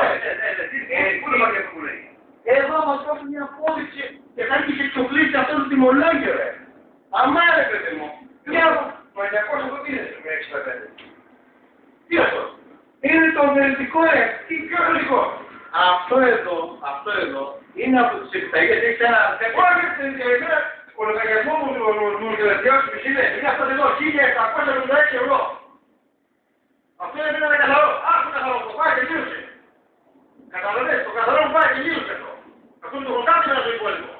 ευρώ. Πού είναι αυτό που λέει. Εδώ μας δώσει μια απόδειξη και θα έχει εξοφλήσει αυτό το τιμολόγιο, ρε. Αμά, ρε παιδί μου. Μα 200 το τι είναι με 65. Τι αυτό. Είναι το βελτικό, ρε. Τι πιο βελτικό. Αυτό εδώ είναι από τις επιταγές. Έχει ένα θέμα. Ο λογαριασμό μου του κερδιώσιμου είναι αυτό εδώ, 1.776 ευρώ. Αυτό είναι ένα καθαρό. Αυτό είναι καθαρό. Το πάει και λύωσε. Καταλαβαίνεις, το καθαρό μου πάει και λύωσε αυτό. Αυτό είναι το χρωστάτη με το υπόλοιπο.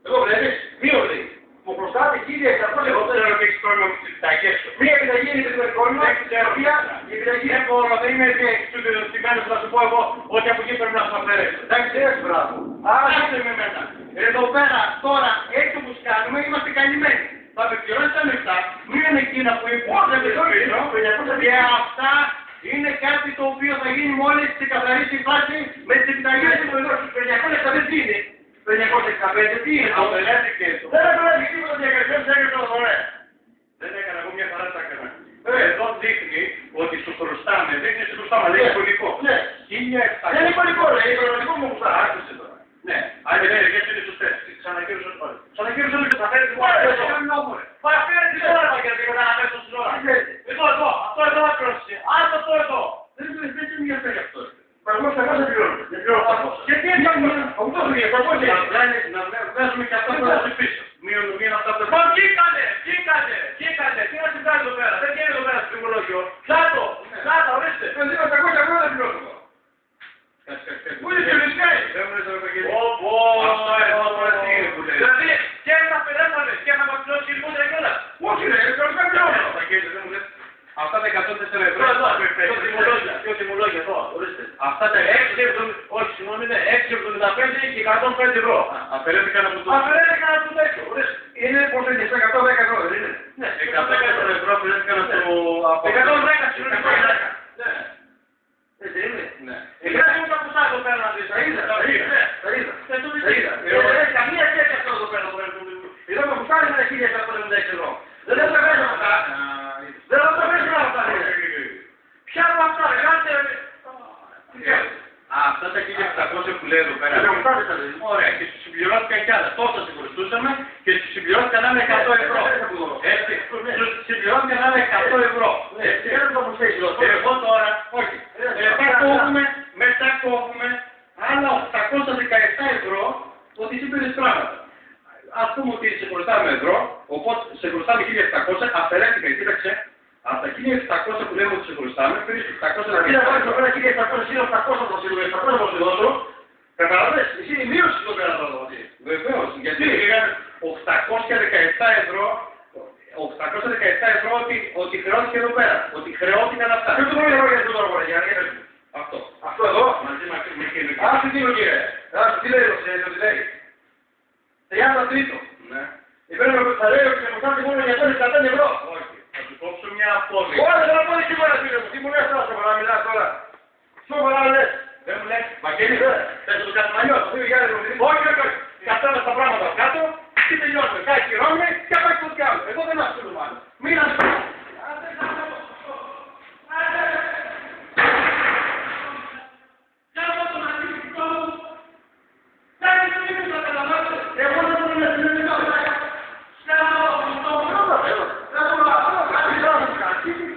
Εδώ βλέπεις, μείον λέει. Μου χρωστάτη 1.700 ευρώ. Δεν ξέρω τι έχεις πρόβλημα με τις επιταγές σου. Μία επιταγή είναι το πρόβλημα. Η επιταγή δεν μπορώ, δεν είμαι εξουδερωτημένος να σου πω εγώ ότι από εκεί πρέπει να σου αφαιρέσω. Εντάξει, έτσι μπράβο. Άσε με εμένα. Εδώ πέρα, τώρα, έτσι όπως κάνουμε, είμαστε καλυμμένοι. Θα επικοινωνήσει τα λεφτά, μείον εκείνα που υπόλοιπα και αυτά είναι κάτι το οποίο θα γίνει μόλις ξεκαθαρίσει η φάση με τις επιταγές του εδώ στους 565 τι είναι. 565 τι είναι. Απελέθηκε το. Δεν απελέθηκε τίποτα διακρισμένος, έκανε το δωρεά. Δεν έκανα εγώ μια χαρά τα έκανα. Εδώ δείχνει ότι σου χρωστάμε, δείχνει σου χρωστάμε, λέει εικονικό. Ναι. 1700. Δεν είναι εικονικό, λέει, εικονικό μου χρωστά. Άκουσε τώρα. Ναι, αν δεν είναι γιατί είναι σωστές. Ξανακύρωσε όλες πάλι. Ξανακύρωσε όλες θα φέρει την ώρα. Θα φέρει την ώρα γιατί μετά να πέσω στην ώρα. Εδώ, αυτό εδώ άκρωση. Άλλο αυτό εδώ. Δεν είναι για αυτό. Παγώς θα πληρώνω. Και τι είναι αυτό το είναι, παγώς είναι. Να βγάζουμε και αυτά που θα σου πίσω. Μείον αυτά που θα σου πίσω. Κοίτανε. Τι να σου κάνει εδώ πέρα. Δεν γίνει εδώ πέρα στο συμβολόγιο. Κάτω, ορίστε. Δεν δίνω 200 ευρώ να πληρώνω. Πού είναι και βρισκάει. Δηλαδή και τα περάσαμε και θα μας πληρώσει η λιμούδια κιόλας. Όχι ρε, αυτά τα 104 ευρώ και τιμολόγια εδώ, ορίστε. Αυτά τα 6,75 και 105 ευρώ. Αφαιρέθηκαν από το έξω, ορίστε. Είναι πως είναι 110 ευρώ, δεν είναι. Ναι, 110 ευρώ αφαιρέθηκαν από 110, συνολικά 10. Έτσι είναι. Ναι. Εγγράφει μου τα ποσά εδώ πέρα να δεις. Τα είδα. Καμία σχέση αυτό εδώ πέρα. Εδώ με ποσάρι είναι 1.776 ευρώ. Δεν θα βγάζει αυτά. Δεν θα βγάζει αυτά. Ποια από αυτά, κάντε. Αυτά τα 1.700 που λέει εδώ πέρα. Ωραία, και σου συμπληρώθηκαν κι άλλα. Τόσα συγχωριστούσαμε και σου συμπληρώθηκαν άλλα 100 ευρώ. Έτσι. Σου συμπληρώθηκαν άλλα 100 ευρώ. Εγώ τώρα, όχι. Μετά κόβουμε άλλα 817 ευρώ ότι εσύ πήρες πράγματα. Ας πούμε ότι σε χρωστάμε ευρώ, οπότε σε χρωστάμε 1.700, αφαιρέθηκα, κοίταξε. Από τα 1.700 που λέμε ότι σε χρωστάμε, πήρες 700 ευρώ. Κοίτα βάλεις εδώ πέρα 1.700, είναι 800 το σίγουρο, 700 το σίγουρο. Καταλαβαίνεις, εσύ είναι η μείωση εδώ πέρα τώρα. Βεβαίως, γιατί πήγαν 817 ευρώ. 817 ευρώ ότι χρεώθηκε εδώ πέρα. Ότι χρεώθηκαν αυτά. Ποιο το πρόβλημα για αυτό τώρα, Γιάννη. Αυτό εδώ. Μαζί με εκείνο. Άσε τι είναι ο κύριε. Άσε τι λέει τι λέει. 30 τρίτο. Ναι. Θα λέει ότι μου κάνει μόνο για 5 ευρώ. Όχι. Θα του κόψω μια απόδειξη. Όχι, δεν θα πω τίποτα φίλε μου. Τι μου λες τώρα, σοβαρά μιλάς τώρα. Σοβαρά λες. Δεν μου λες. Βαγγέλη, θες το κάτι μαλλιό. Όχι. Κατάλαβα τα πράγματα κάτω. Τι τελειώνουμε. Κάτι χειρώνουμε και απ' έξω κι άλλο. Εγώ δεν ασχολούμαι άλλο. Μην ασχολούμαι.